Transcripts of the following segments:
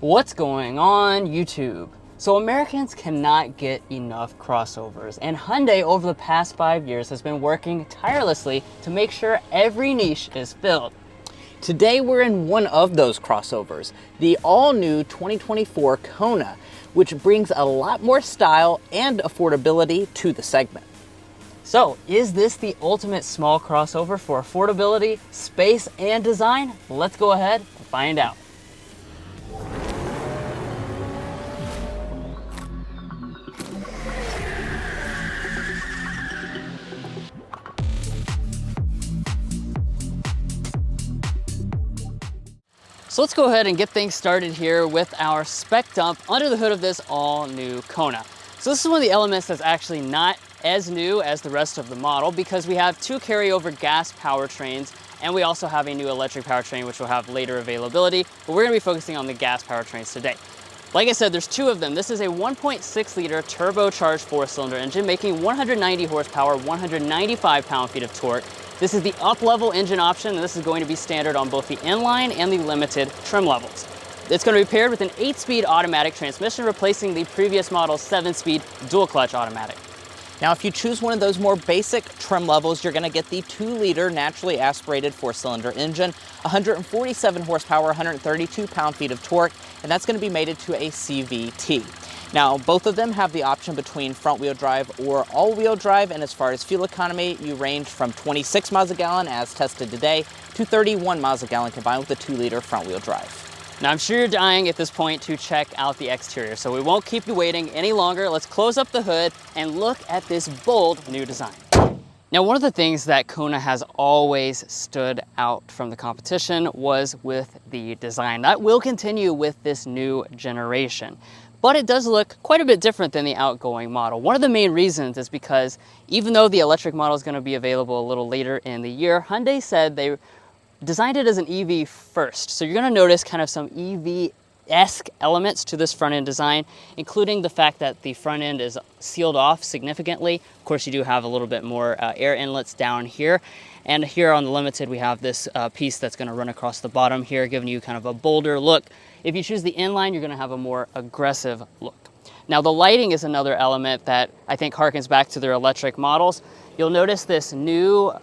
What's going on YouTube? So Americans cannot get enough crossovers, and Hyundai over the past 5 years has been working tirelessly to make sure every niche is filled. Today we're in one of those crossovers, the all-new 2024 Kona, which brings a lot more style and affordability to the segment. So, is this the ultimate small crossover for affordability, space, and design? Let's go ahead and find out. So let's go ahead and get things started here with our spec dump under the hood of this all new Kona. So this is one of the elements that's actually not as new as the rest of the model because we have two carryover gas powertrains and we also have a new electric powertrain which will have later availability, but we're gonna be focusing on the gas powertrains today. Like I said, there's two of them. This is a 1.6 liter turbocharged 4-cylinder engine making 190 horsepower, 195 pound-feet of torque. This is the up-level engine option, and this is going to be standard on both the inline and the limited trim levels. It's going to be paired with an 8-speed automatic transmission, replacing the previous model's 7-speed dual-clutch automatic. Now, if you choose one of those more basic trim levels, you're going to get the 2-liter naturally aspirated 4-cylinder engine, 147 horsepower, 132 pound-feet of torque, and that's going to be mated to a CVT. Now, both of them have the option between front-wheel drive or all-wheel drive, and as far as fuel economy, you range from 26 miles a gallon, as tested today, to 31 miles a gallon combined with a 2-liter front-wheel drive. Now, I'm sure you're dying at this point to check out the exterior, so we won't keep you waiting any longer. Let's close up the hood and look at this bold new design. Now, one of the things that Kona has always stood out from the competition was with the design. That will continue with this new generation. But it does look quite a bit different than the outgoing model. One of the main reasons is because even though the electric model is going to be available a little later in the year, Hyundai said they designed it as an EV first. So you're going to notice kind of some EV-esque elements to this front end design, including the fact that the front end is sealed off significantly. Of course, you do have a little bit more air inlets down here. And here on the Limited, we have this piece that's going to run across the bottom here, giving you kind of a bolder look. If you choose the inline, you're going to have a more aggressive look. Now, the lighting is another element that I think harkens back to their electric models. You'll notice this new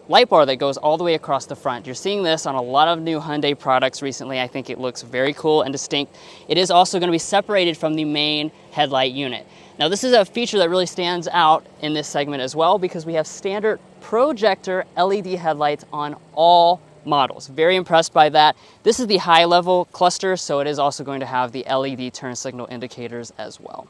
light bar that goes all the way across the front. You're seeing this on a lot of new Hyundai products recently. I think it looks very cool and distinct. It is also going to be separated from the main headlight unit. Now, this is a feature that really stands out in this segment as well because we have standard projector LED headlights on all models. Very impressed by that. This is the high level cluster, so it is also going to have the LED turn signal indicators as well.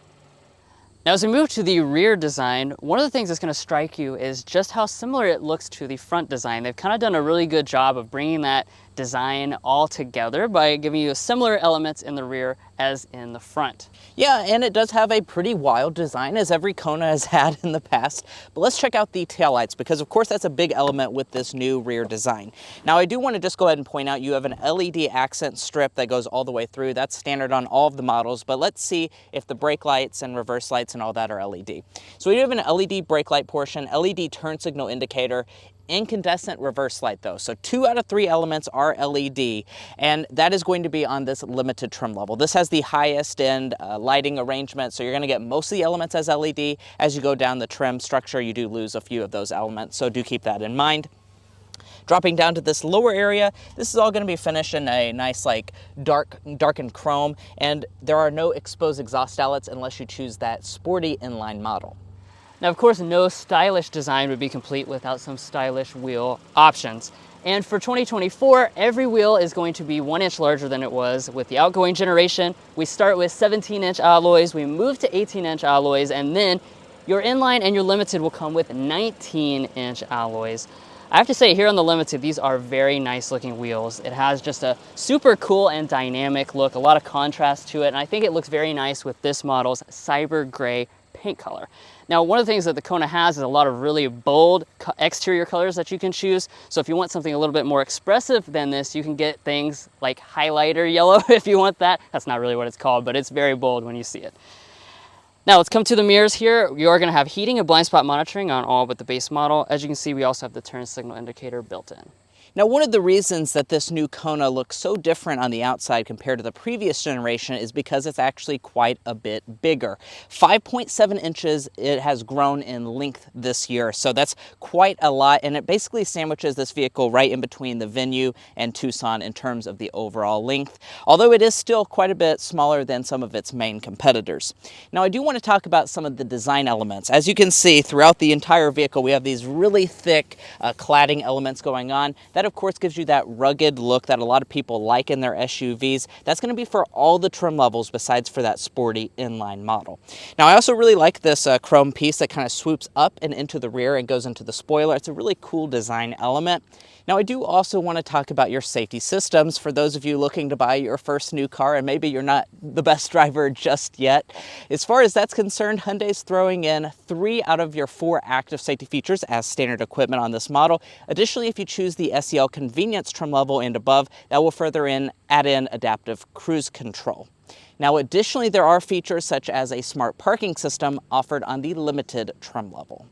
Now, as we move to the rear design, one of the things that's going to strike you is just how similar it looks to the front design. They've kind of done a really good job of bringing that design all together by giving you similar elements in the rear as in the front. Yeah, and it does have a pretty wild design, as every Kona has had in the past. But let's check out the taillights, because of course that's a big element with this new rear design. Now, I do want to just go ahead and point out you have an LED accent strip that goes all the way through. That's standard on all of the models, but let's see if the brake lights and reverse lights and all that are LED. So we do have an LED brake light portion, LED turn signal indicator, incandescent reverse light though. So 2 out of 3 elements are LED, and that is going to be on this limited trim level. This has the highest end lighting arrangement, so you're going to get most of the elements as LED. As you go down the trim structure, you do lose a few of those elements, so do keep that in mind. Dropping down to this lower area, this is all going to be finished in a nice like darkened chrome, and there are no exposed exhaust outlets unless you choose that sporty inline model. Now, of course, no stylish design would be complete without some stylish wheel options. And for 2024, every wheel is going to be 1 inch larger than it was with the outgoing generation. We start with 17-inch alloys, we move to 18-inch alloys, and then your inline and your limited will come with 19-inch alloys. I have to say, here on the Limited, these are very nice looking wheels. It has just a super cool and dynamic look, a lot of contrast to it, and I think it looks very nice with this model's cyber gray paint color. Now, one of the things that the Kona has is a lot of really bold exterior colors that you can choose. So if you want something a little bit more expressive than this, you can get things like highlighter yellow if you want that. That's not really what it's called, but it's very bold when you see it. Now let's come to the mirrors here. You are going to have heating and blind spot monitoring on all but the base model. As you can see, we also have the turn signal indicator built in. Now, one of the reasons that this new Kona looks so different on the outside compared to the previous generation is because it's actually quite a bit bigger. 5.7 inches it has grown in length this year, so that's quite a lot, and it basically sandwiches this vehicle right in between the Venue and Tucson in terms of the overall length, although it is still quite a bit smaller than some of its main competitors. Now, I do want to talk about some of the design elements. As you can see, throughout the entire vehicle, we have these really thick cladding elements going on. That, of course, gives you that rugged look that a lot of people like in their SUVs. That's going to be for all the trim levels besides for that sporty inline model. Now, I also really like this chrome piece that kind of swoops up and into the rear and goes into the spoiler. It's a really cool design element. Now, I do also want to talk about your safety systems for those of you looking to buy your first new car and maybe you're not the best driver just yet. As far as that's concerned, Hyundai's throwing in 3 out of your 4 active safety features as standard equipment on this model. Additionally, if you choose the SEL convenience trim level and above, that will further add in adaptive cruise control. Now, additionally, there are features such as a smart parking system offered on the limited trim level.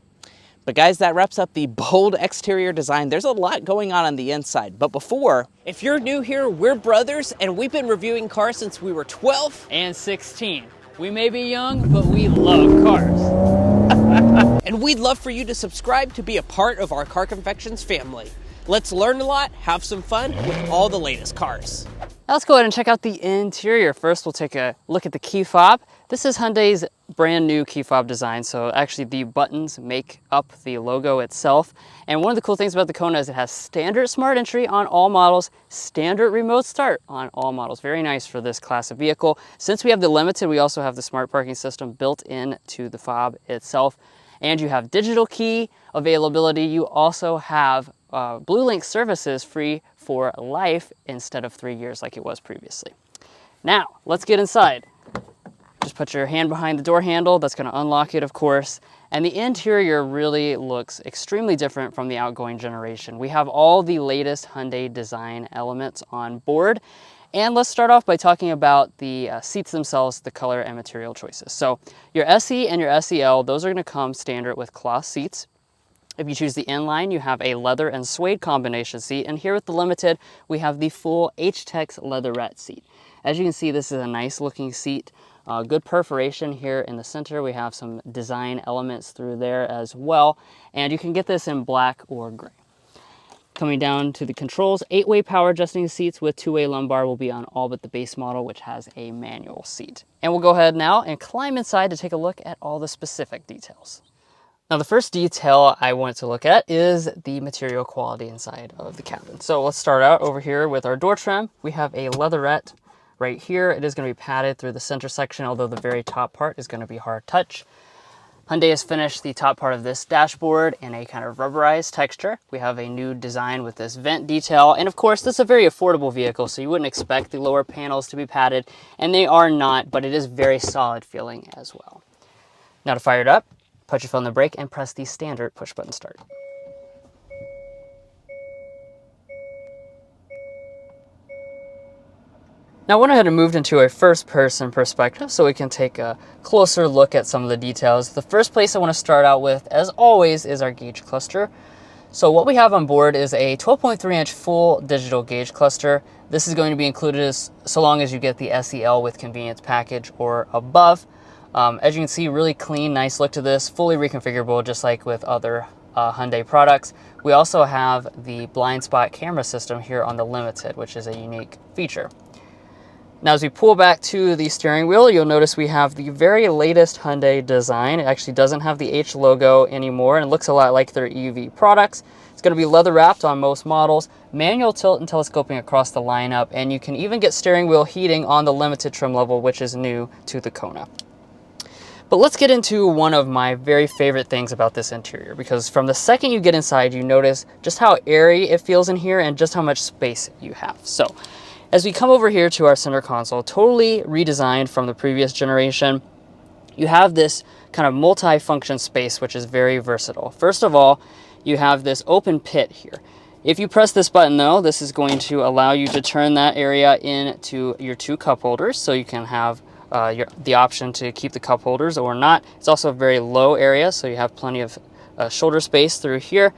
But guys, that wraps up the bold exterior design. There's a lot going on the inside. But before, if you're new here, we're brothers and we've been reviewing cars since we were 12 and 16. We may be young, but we love cars. and we'd love for you to subscribe to be a part of our Car Confections family. Let's learn a lot, have some fun with all the latest cars. Now let's go ahead and check out the interior. First, we'll take a look at the key fob. This is Hyundai's brand new key fob design, so actually the buttons make up the logo itself. And one of the cool things about the Kona is it has standard smart entry on all models, standard remote start on all models. Very nice for this class of vehicle. Since we have the Limited, we also have the smart parking system built into the fob itself. And you have digital key availability. You also have Blue Link services free for life instead of 3 years like it was previously. Now, let's get inside. Just put your hand behind the door handle. That's going to unlock it, of course. And the interior really looks extremely different from the outgoing generation. We have all the latest Hyundai design elements on board. And let's start off by talking about the seats themselves, the color and material choices. So your SE and your SEL, those are going to come standard with cloth seats. If you choose the inline, you have a leather and suede combination seat. And here with the Limited, we have the full H-Tex leatherette seat. As you can see, this is a nice looking seat. Good perforation here in the center. We have some design elements through there as well. And you can get this in black or gray. Coming down to the controls, 8-way power adjusting seats with 2-way lumbar will be on all but the base model, which has a manual seat. And we'll go ahead now and climb inside to take a look at all the specific details. Now, the first detail I wanted to look at is the material quality inside of the cabin. So let's start out over here with our door trim. We have a leatherette right here. It is going to be padded through the center section, although the very top part is going to be hard touch. Hyundai has finished the top part of this dashboard in a kind of rubberized texture. We have a new design with this vent detail. And of course, this is a very affordable vehicle, so you wouldn't expect the lower panels to be padded, and they are not, but it is very solid feeling as well. Now to fire it up, put your foot on the brake and press the standard push button start. Now I went ahead and moved into a first-person perspective so we can take a closer look at some of the details. The first place I want to start out with, as always, is our gauge cluster. So what we have on board is a 12.3-inch full digital gauge cluster. This is going to be included so long as you get the SEL with convenience package or above. As you can see, really clean, nice look to this, fully reconfigurable just like with other Hyundai products. We also have the blind spot camera system here on the Limited, which is a unique feature. Now, as we pull back to the steering wheel, you'll notice we have the very latest Hyundai design. It actually doesn't have the H logo anymore, and it looks a lot like their EV products. It's going to be leather wrapped on most models, manual tilt and telescoping across the lineup, and you can even get steering wheel heating on the Limited trim level, which is new to the Kona. But let's get into one of my very favorite things about this interior, because from the second you get inside, you notice just how airy it feels in here and just how much space you have. So as we come over here to our center console, totally redesigned from the previous generation, you have this kind of multi-function space, which is very versatile. First of all, you have this open pit here. If you press this button though, this is going to allow you to turn that area into your 2 cup holders, so you can have the option to keep the cup holders or not. It's also a very low area, so you have plenty of shoulder space through here.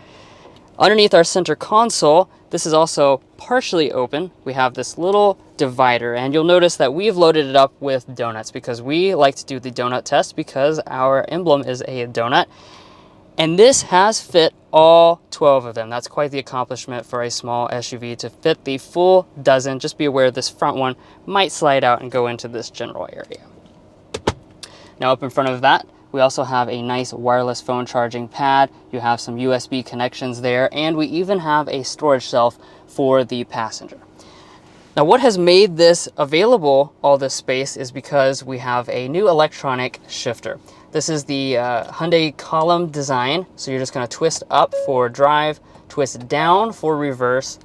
Underneath our center console, this is also partially open. We have this little divider, and you'll notice that we've loaded it up with donuts because we like to do the donut test because our emblem is a donut. And this has fit all 12 of them. That's quite the accomplishment for a small SUV to fit the full dozen. Just be aware this front one might slide out and go into this general area. Now up in front of that, we also have a nice wireless phone charging pad. You have some USB connections there, and we even have a storage shelf for the passenger. Now what has made this available, all this space, is because we have a new electronic shifter. This is the Hyundai column design, so you're just going to twist up for drive, twist down for reverse.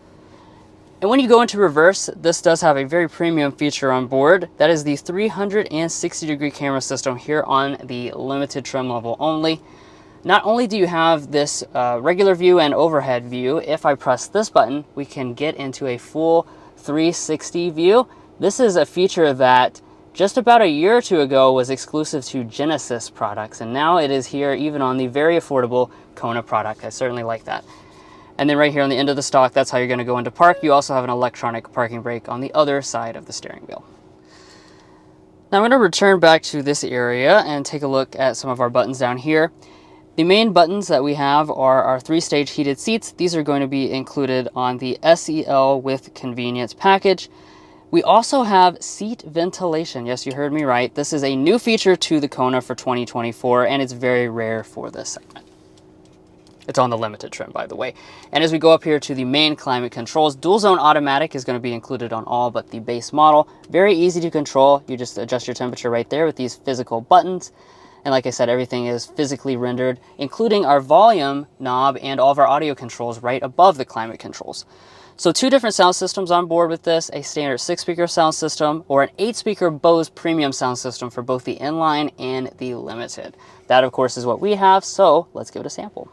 And when you go into reverse, this does have a very premium feature on board. That is the 360-degree camera system here on the limited trim level only. Not only do you have this regular view and overhead view, if I press this button, we can get into a full 360 view. This is a feature that just about a year or two ago was exclusive to Genesis products, and now it is here even on the very affordable Kona product. I certainly like that. And then right here on the end of the stalk, that's how you're going to go into park. You also have an electronic parking brake on the other side of the steering wheel. Now I'm going to return back to this area and take a look at some of our buttons down here. The main buttons that we have are our 3-stage heated seats. These are going to be included on the SEL with convenience package. We also have seat ventilation. Yes, you heard me right. This is a new feature to the Kona for 2024, and it's very rare for this segment. It's on the limited trim, by the way. And as we go up here to the main climate controls, dual zone automatic is going to be included on all but the base model. Very easy to control. You just adjust your temperature right there with these physical buttons. And like I said, everything is physically rendered, including our volume knob and all of our audio controls right above the climate controls. So 2 different sound systems on board with this, a standard 6-speaker sound system or an 8-speaker Bose premium sound system for both the inline and the limited. That, of course, is what we have, so let's give it a sample.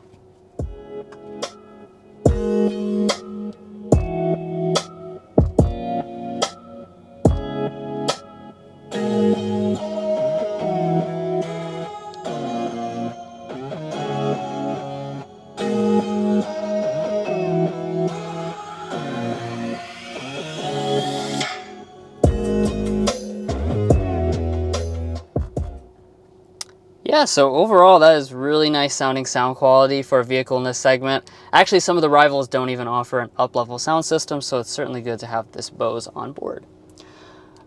Yeah, so overall that is really nice sounding sound quality for a vehicle in this segment. Actually, some of the rivals don't even offer an up-level sound system, so it's certainly good to have this Bose on board.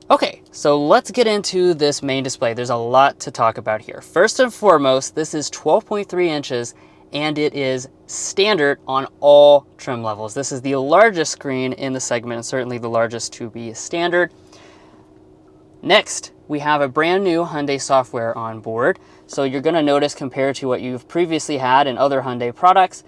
Okay, so let's get into this main display. There's a lot to talk about here. First and foremost, this is 12.3 inches and it is standard on all trim levels. This is the largest screen in the segment and certainly the largest to be standard. Next, we have a brand new Hyundai software on board. So you're going to notice, compared to what you've previously had in other Hyundai products,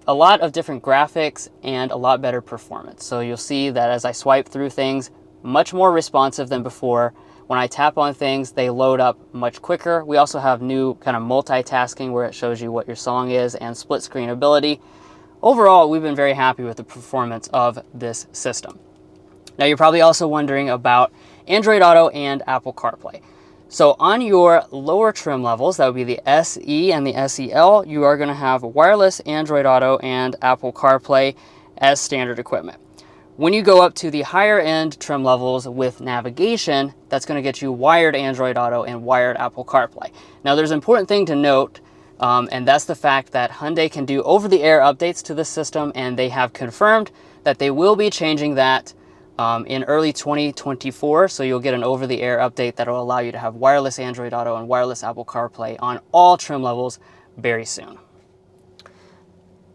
a lot of different graphics and a lot better performance. So you'll see that as I swipe through things, much more responsive than before. When I tap on things, they load up much quicker. We also have new kind of multitasking where it shows you what your song is and split screen ability. Overall, we've been very happy with the performance of this system. Now you're probably also wondering about Android Auto and Apple CarPlay. So on your lower trim levels, that would be the SE and the SEL, you are going to have wireless Android Auto and Apple CarPlay as standard equipment. When you go up to the higher end trim levels with navigation, that's going to get you wired Android Auto and wired Apple CarPlay. Now there's an important thing to note, and that's the fact that Hyundai can do over-the-air updates to the system, and they have confirmed that they will be changing that in early 2024, so you'll get an over-the-air update that will allow you to have wireless Android Auto and wireless Apple CarPlay on all trim levels very soon.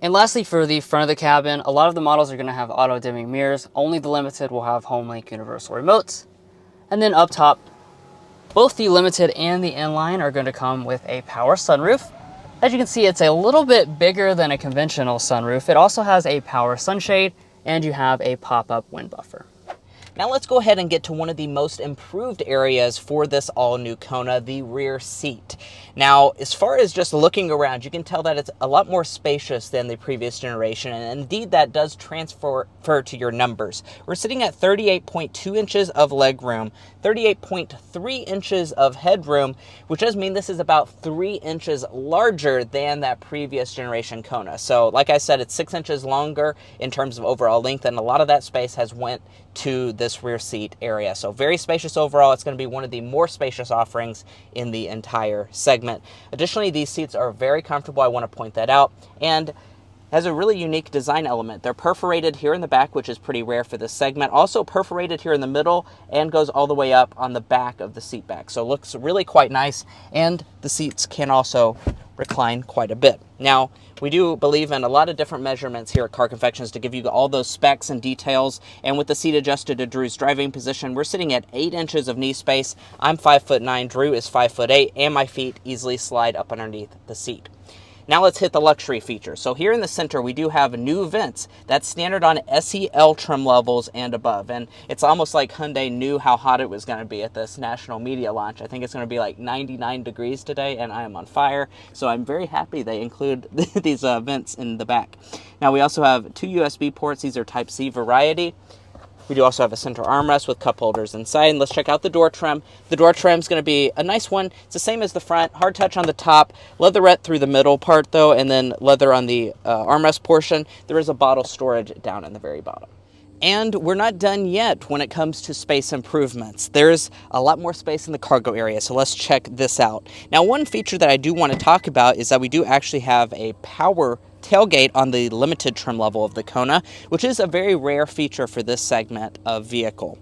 And lastly, for the front of the cabin, a lot of the models are going to have auto-dimming mirrors. Only the Limited will have HomeLink universal remotes. And then up top, both the Limited and the Inline are going to come with a power sunroof. As you can see, it's a little bit bigger than a conventional sunroof. It also has a power sunshade, and you have a pop-up wind buffer. Now let's go ahead and get to one of the most improved areas for this all-new Kona, the rear seat. Now, as far as just looking around, you can tell that it's a lot more spacious than the previous generation, and indeed that does transfer to your numbers. We're sitting at 38.2 inches of legroom, 38.3 inches of headroom, which does mean this is about 3 inches larger than that previous generation Kona. So, like I said, it's 6 inches longer in terms of overall length, and a lot of that space has went to this rear seat area. So very spacious overall. It's going to be one of the more spacious offerings in the entire segment. Additionally, these seats are very comfortable. I want to point that out. And has a really unique design element. They're perforated here in the back, which is pretty rare for this segment. Also perforated here in the middle and goes all the way up on the back of the seat back. So it looks really quite nice, and the seats can also recline quite a bit. Now, we do believe in a lot of different measurements here at Car Confections to give you all those specs and details. And with the seat adjusted to Drew's driving position, we're sitting at 8 inches of knee space. I'm 5'9", Drew is 5'8", and my feet easily slide up underneath the seat. Now let's hit the luxury features. So here in the center, we do have new vents. That's standard on SEL trim levels and above. And it's almost like Hyundai knew how hot it was going to be at this national media launch. I think it's going to be like 99 degrees today, and I am on fire. So I'm very happy they include these vents in the back. Now we also have 2 USB ports. These are Type-C variety. We do also have a center armrest with cup holders inside. And let's check out the door trim. The door trim is going to be a nice one. It's the same as the front. Hard touch on the top. Leatherette through the middle part, though, and then leather on the armrest portion. There is a bottle storage down in the very bottom. And we're not done yet when it comes to space improvements. There's a lot more space in the cargo area, so let's check this out. Now, one feature that I do want to talk about is that we do actually have a power tailgate on the limited trim level of the Kona, which is a very rare feature for this segment of vehicle.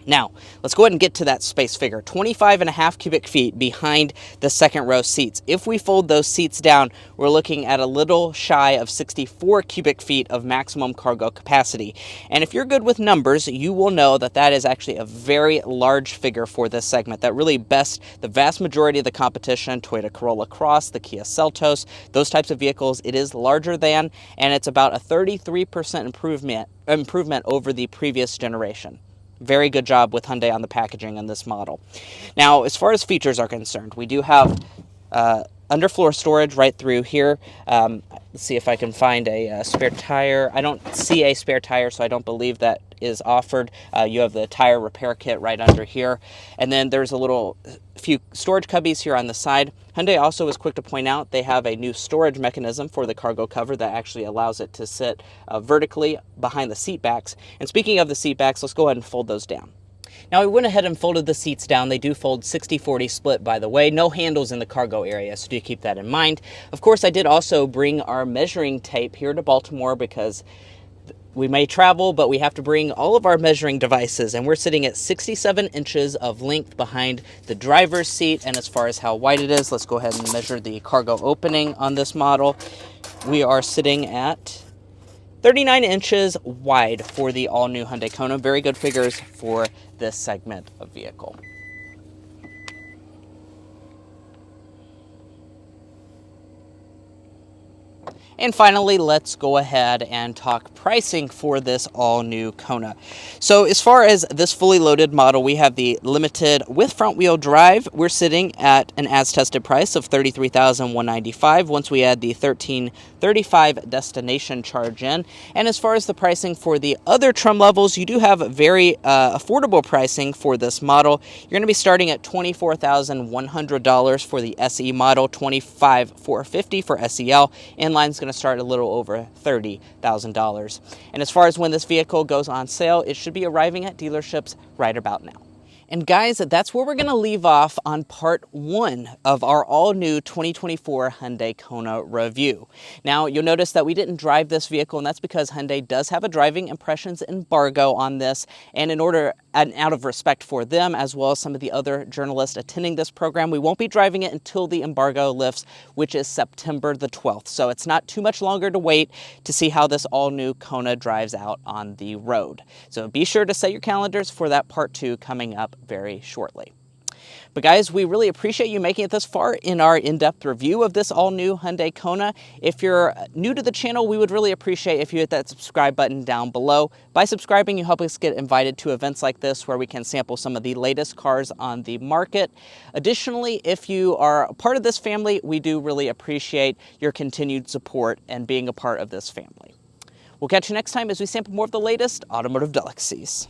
Now, let's go ahead and get to that space figure. 25.5 cubic feet behind the second row seats. If we fold those seats down, we're looking at a little shy of 64 cubic feet of maximum cargo capacity. And if you're good with numbers, you will know that that is actually a very large figure for this segment. That really bests the vast majority of the competition, Toyota Corolla Cross, the Kia Seltos, those types of vehicles. It is larger than, and it's about a 33% improvement over the previous generation. Very good job with Hyundai on the packaging on this model. Now, as far as features are concerned, we do have underfloor storage right through here. Let's see if I can find a spare tire. I don't see a spare tire, so I don't believe that is offered. You have the tire repair kit right under here. And then there's a few storage cubbies here on the side. Hyundai also is quick to point out they have a new storage mechanism for the cargo cover that actually allows it to sit vertically behind the seat backs. And speaking of the seat backs, let's go ahead and fold those down. Now, we went ahead and folded the seats down. They do fold 60-40 split, by the way. No handles in the cargo area, so do keep that in mind. Of course, I did also bring our measuring tape here to Baltimore because we may travel, but we have to bring all of our measuring devices, and we're sitting at 67 inches of length behind the driver's seat. And as far as how wide it is, let's go ahead and measure the cargo opening on this model. We are sitting at 39 inches wide for the all-new Hyundai Kona. Very good figures for this segment of vehicle. And finally, let's go ahead and talk pricing for this all-new Kona. So as far as this fully loaded model, we have the limited with front-wheel drive. We're sitting at an as-tested price of $33,195 once we add the $1,335 destination charge in. And as far as the pricing for the other trim levels, you do have very affordable pricing for this model. You're going to be starting at $24,100 for the SE model, $25,450 for SEL. Inline's going to start a little over $30,000. And as far as when this vehicle goes on sale, it should be arriving at dealerships right about now. And guys, that's where we're going to leave off on part 1 of our all-new 2024 Hyundai Kona review. Now, you'll notice that we didn't drive this vehicle, and that's because Hyundai does have a driving impressions embargo on this. And in order, and out of respect for them, as well as some of the other journalists attending this program, we won't be driving it until the embargo lifts, which is September the 12th. So it's not too much longer to wait to see how this all-new Kona drives out on the road. So be sure to set your calendars for that part 2 coming up very shortly. But guys, we really appreciate you making it this far in our in-depth review of this all-new Hyundai Kona. If you're new to the channel, we would really appreciate if you hit that subscribe button down below. By subscribing, you help us get invited to events like this where we can sample some of the latest cars on the market. Additionally, if you are a part of this family, we do really appreciate your continued support and being a part of this family. We'll catch you next time as we sample more of the latest automotive delicacies.